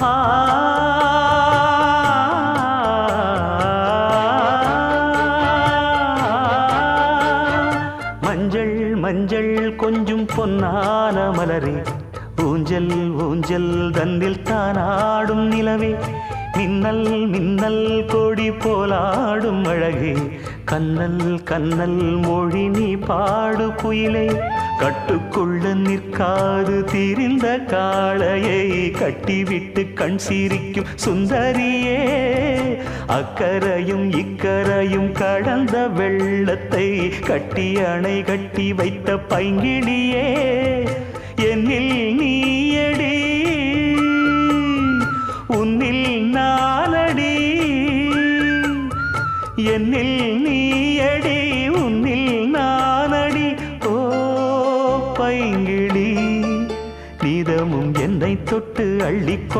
ஆ மஞ்சள் மஞ்சள் கொஞ்சம் பொன்னான மலரே ஊஞ்சல் ஊஞ்சல் தன்னில் தானாடும் நிலவே மின்னல் மின்னல் கொடி போலாடும் அழகே கண்ணல் கண்ணல் மொழி நீ பாடு குயிலே கட்டுக்குள்ள நிற்காது தீரிந்த காளையை கட்டிவிட்டு கண் சிரிக்கும் சுந்தரியே அக்கரையும் இக்கரையும் கடந்த வெள்ளத்தை கட்டி அணை கட்டி வைத்த பைங்கிளியே என்னில் நீயடி உன்னில் நானடி என்னில் நீயடி உன்னில் நானடி ஓ பைங்கிளி நீதமும் என்னை தொட்டு அள்ளிக்கொ